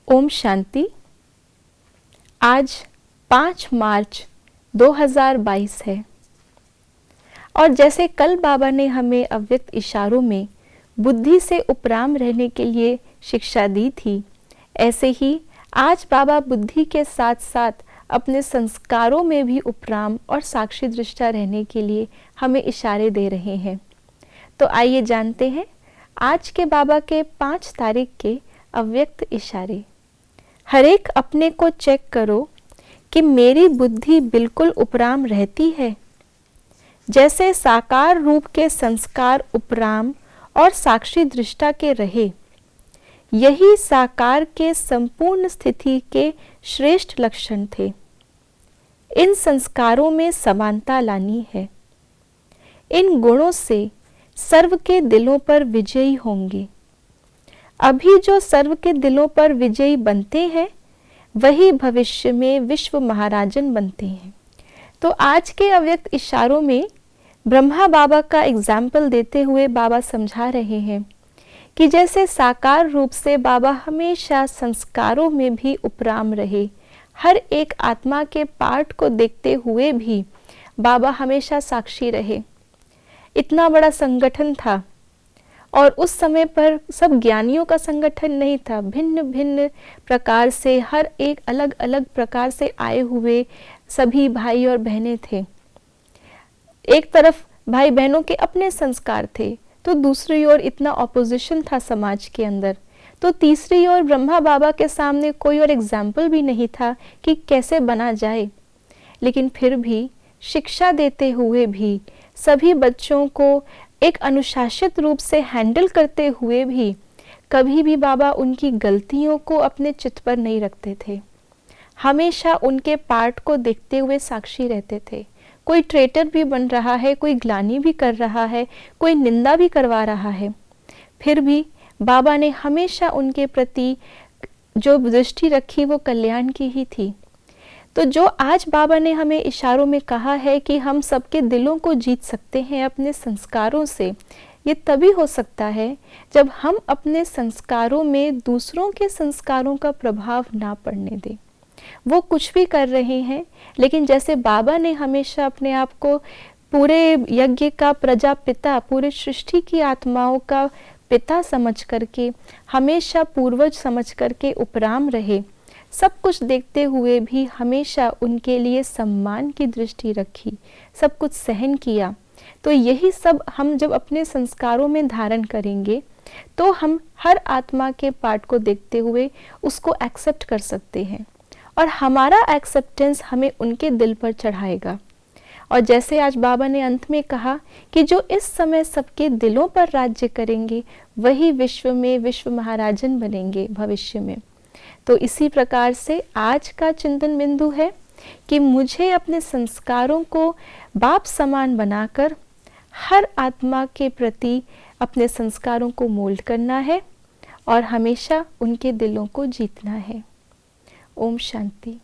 ओम शांति। आज 5 मार्च 2022 है और जैसे कल बाबा ने हमें अव्यक्त इशारों में बुद्धि से उपराम रहने के लिए शिक्षा दी थी, ऐसे ही आज बाबा बुद्धि के साथ साथ अपने संस्कारों में भी उपराम और साक्षी दृष्टा रहने के लिए हमें इशारे दे रहे हैं। तो आइए जानते हैं आज के बाबा के 5 तारीख के अव्यक्त इशारे। हर एक अपने को चेक करो कि मेरी बुद्धि बिल्कुल उपराम रहती है। जैसे साकार रूप के संस्कार उपराम और साक्षी दृष्टा के रहे, यही साकार के संपूर्ण स्थिति के श्रेष्ठ लक्षण थे। इन संस्कारों में समानता लानी है। इन गुणों से सर्व के दिलों पर विजयी होंगे। अभी जो सर्व के दिलों पर विजयी बनते हैं, वही भविष्य में विश्व महाराजन बनते हैं। तो आज के अव्यक्त इशारों में ब्रह्मा बाबा का एग्जाम्पल देते हुए बाबा समझा रहे हैं कि जैसे साकार रूप से बाबा हमेशा संस्कारों में भी उपराम रहे, हर एक आत्मा के पार्ट को देखते हुए भी बाबा हमेशा साक्षी रहे। इतना बड़ा संगठन था और उस समय पर सब ज्ञानियों का संगठन नहीं था। भिन्न भिन्न प्रकार से हर एक अलग अलग प्रकार से आए हुए सभी भाई और बहनें थे। एक तरफ भाई बहनों के अपने संस्कार थे, तो दूसरी ओर इतना ऑपोजिशन था समाज के अंदर। तो तीसरी ओर ब्रह्मा बाबा के सामने कोई और एग्जाम्पल भी नहीं था कि कैसे बना जाए। लेकिन फिर भी शिक्षा देते हुए भी सभी बच्चों को एक अनुशासित रूप से हैंडल करते हुए भी कभी भी बाबा उनकी गलतियों को अपने चित्त पर नहीं रखते थे। हमेशा उनके पार्ट को देखते हुए साक्षी रहते थे। कोई ट्रेटर भी बन रहा है, कोई ग्लानि भी कर रहा है, कोई निंदा भी करवा रहा है, फिर भी बाबा ने हमेशा उनके प्रति जो दृष्टि रखी वो कल्याण की ही थी। तो जो आज बाबा ने हमें इशारों में कहा है कि हम सबके दिलों को जीत सकते हैं अपने संस्कारों से, ये तभी हो सकता है जब हम अपने संस्कारों में दूसरों के संस्कारों का प्रभाव ना पड़ने दें। वो कुछ भी कर रहे हैं, लेकिन जैसे बाबा ने हमेशा अपने आप को पूरे यज्ञ का प्रजापिता, पूरे सृष्टि की आत्माओं का पिता समझ करके, हमेशा पूर्वज समझ करके उपराम रहे, सब कुछ देखते हुए भी हमेशा उनके लिए सम्मान की दृष्टि रखी, सब कुछ सहन किया। तो यही सब हम जब अपने संस्कारों में धारण करेंगे तो हम हर आत्मा के पार्ट को देखते हुए उसको एक्सेप्ट कर सकते हैं और हमारा एक्सेप्टेंस हमें उनके दिल पर चढ़ाएगा। और जैसे आज बाबा ने अंत में कहा कि जो इस समय सबके दिलों पर राज्य करेंगे, वही विश्व में विश्व महाराजन बनेंगे भविष्य में। तो इसी प्रकार से आज का चिंतन बिंदु है कि मुझे अपने संस्कारों को बाप समान बनाकर हर आत्मा के प्रति अपने संस्कारों को मोल्ड करना है और हमेशा उनके दिलों को जीतना है। ओम शांति।